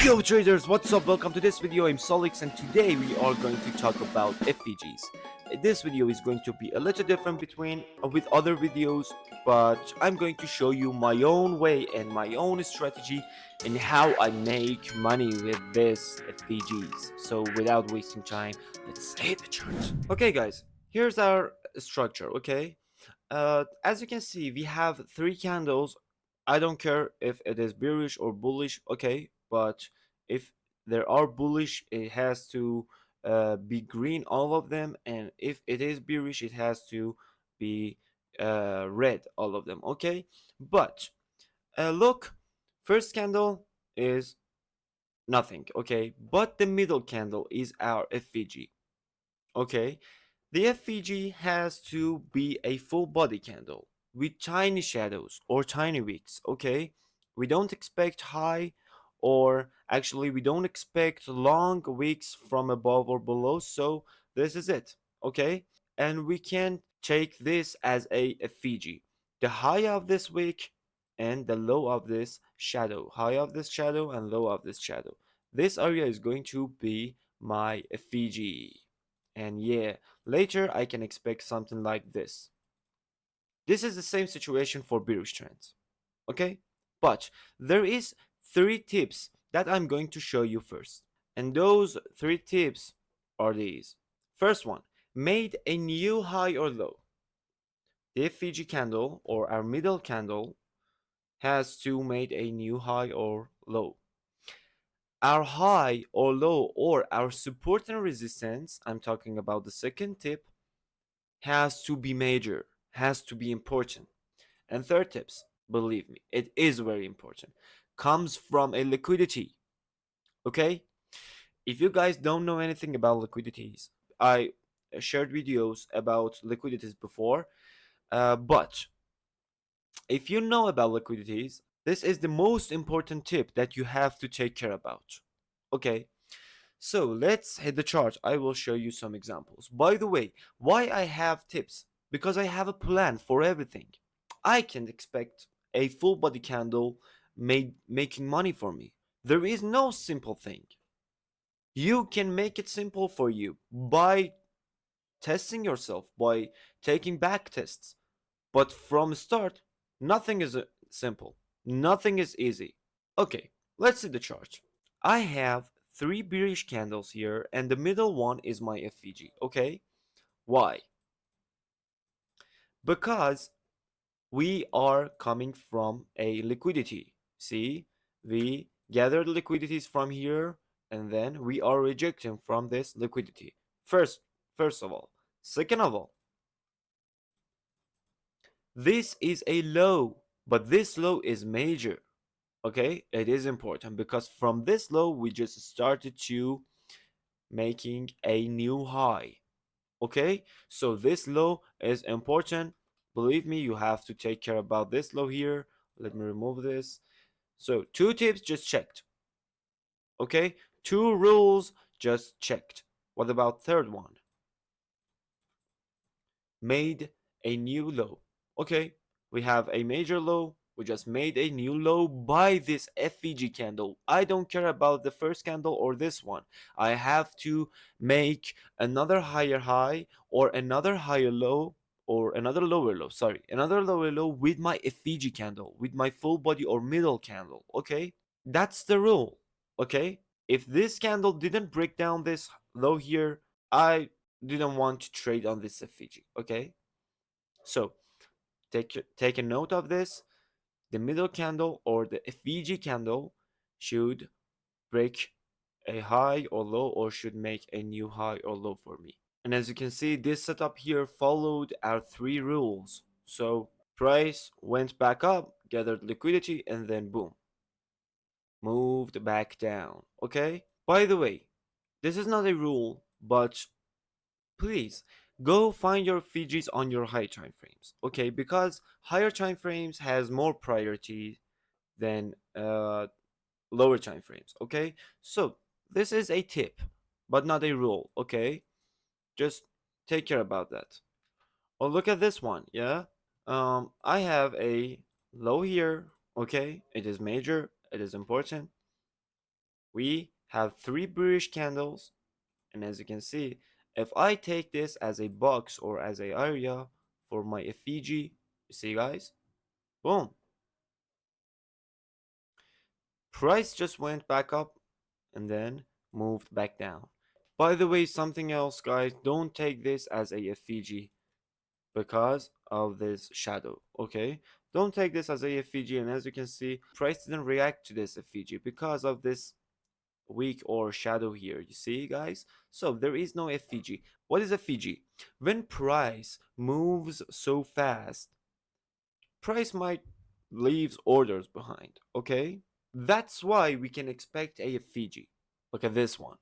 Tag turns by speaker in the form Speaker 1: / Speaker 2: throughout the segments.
Speaker 1: Yo traders, what's up? Welcome to this video. I'm Solix and today we are going to talk about FVGs. This video is going to be a little different between with other videos, but I'm going to show you my own way and my own strategy and how I make money with this FVGs. So without wasting time, let's hit the chart. Okay guys, here's our structure, okay? As you can see, we have three candles. I don't care if it is bearish or bullish, okay, but if there are bullish, it has to be green, all of them, and if it is bearish, it has to be red, all of them, okay. But look, first candle is nothing, okay, but the middle candle is our FVG, okay. The FVG has to be a full body candle with tiny shadows or tiny wicks, okay? We don't expect high, or actually we don't expect long wicks from above or below, so this is it, okay? And we can take this as a FVG. The high of this wick and the low of this shadow. High of this shadow and low of this shadow. This area is going to be my FVG. And yeah, later I can expect something like this. This is the same situation for bearish trends, okay? But there is three tips that I'm going to show you first. And those three tips are these. First one, made a new high or low. The FVG candle or our middle candle has to make a new high or low. Our high or low or our support and resistance, I'm talking about the second tip, has to be major, has to be important. And third tips, believe me, it is very important, comes from a liquidity, okay? If you guys don't know anything about liquidities, I shared videos about liquidities before, but if you know about liquidities, this is the most important tip that you have to take care about, okay? So let's hit the chart. I will show you some examples. By the way, why I have tips? Because I have a plan for everything. I can expect a full body candle making money for me. There is no simple thing. You can make it simple for you by testing yourself, by taking back tests. But from start, nothing is simple. Nothing is easy. Okay, let's see the chart. I have three bearish candles here and the middle one is my FVG, okay? Why? Because we are coming from a liquidity. See, we gathered liquidities from here and then we are rejecting from this liquidity. First of all. Second of all, this is a low, but this low is major. Okay, it is important because from this low we just started to making a new high. Okay, so this low is important. Believe me, you have to take care about this low here. Let me remove this. So two tips just checked. Okay, two rules just checked. What about third one? Made a new low. Okay, we have a major low. We just made a new low by this FVG candle. I don't care about the first candle or this one. I have to make another higher high or another higher low or another lower low. Sorry, another lower low with my FVG candle, with my full body or middle candle. Okay, that's the rule. Okay, if this candle didn't break down this low here, I didn't want to trade on this FVG. Okay, so take a note of this. The middle candle or the FVG candle should break a high or low or should make a new high or low for me. And as you can see, this setup here followed our three rules. So price went back up, gathered liquidity, and then boom, moved back down. Okay, by the way, this is not a rule, but please go find your FVGs on your high time frames, okay? Because higher time frames has more priority than lower time frames, okay? So this is a tip, but not a rule, okay? Just take care about that. Oh, look at this one, yeah? I have a low here, okay? It is major, it is important. we have 3 bearish candles, and as you can see, if I take this as a box or as a area for my FVG, you see guys, boom, price just went back up and then moved back down. By the way, something else guys, don't take this as a FVG because of this shadow, okay? Don't take this as a FVG, and as you can see, price didn't react to this FVG because of this weak or shadow here, you see guys? So there is no FVG. What is FVG? When price moves so fast, price might leaves orders behind, okay? That's why we can expect a FVG. Look at this one.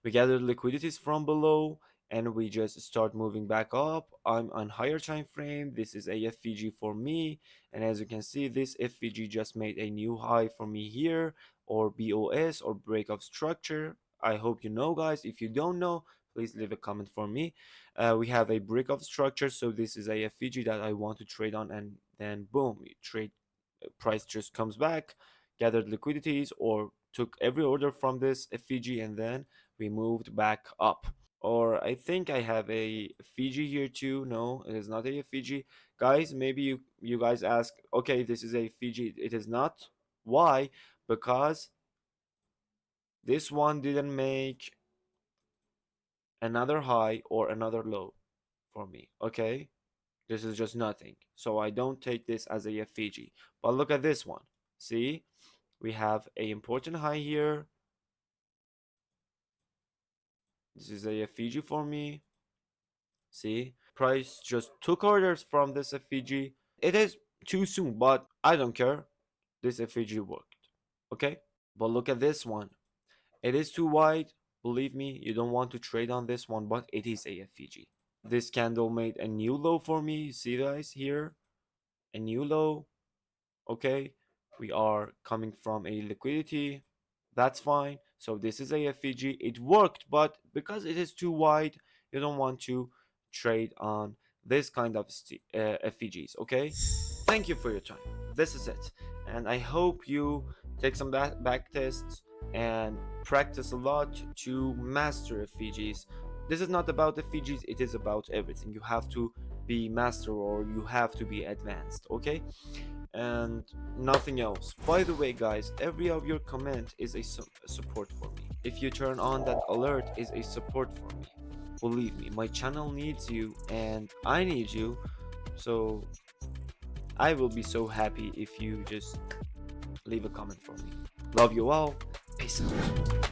Speaker 1: We gathered liquidities from below and we just start moving back up. I'm on higher time frame. This is a FVG for me, and as you can see, this FVG just made a new high for me here, or BOS, or break of structure. I hope you know guys. If you don't know, please leave a comment for me. We have a break of structure, so this is a FVG that I want to trade on, and then boom, trade price just comes back, gathered liquidities, or took every order from this FVG, and then we moved back up. Or I think I have a Fiji here too. No, it is not a Fiji. Guys, maybe you guys ask, okay, this is a Fiji. It is not. Why? Because this one didn't make another high or another low for me. Okay? This is just nothing. So I don't take this as a Fiji. But look at this one. See? We have a important high here. This is a Fiji for me. See, price just took orders from this FVG. It is too soon, but I don't care. This FVG worked. Okay? But look at this one. It is too wide. Believe me, you don't want to trade on this one, but it is a FVG. This candle made a new low for me. See guys here? A new low. Okay? We are coming from a liquidity. That's fine. So this is a FVG. It worked, but because it is too wide, you don't want to trade on this kind of FVGs. Okay? Thank you for your time. This is it, and I hope you take some back tests and practice a lot to master FVGs. This is not about FVGs. It is about everything. You have to be master, or you have to be advanced. Okay? And nothing else. By the way guys, every of your comment is a support for me. If you turn on that alert, is a support for me. Believe me, my channel needs you and I need you, so I will be so happy if you just leave a comment for me. Love you all. Peace out.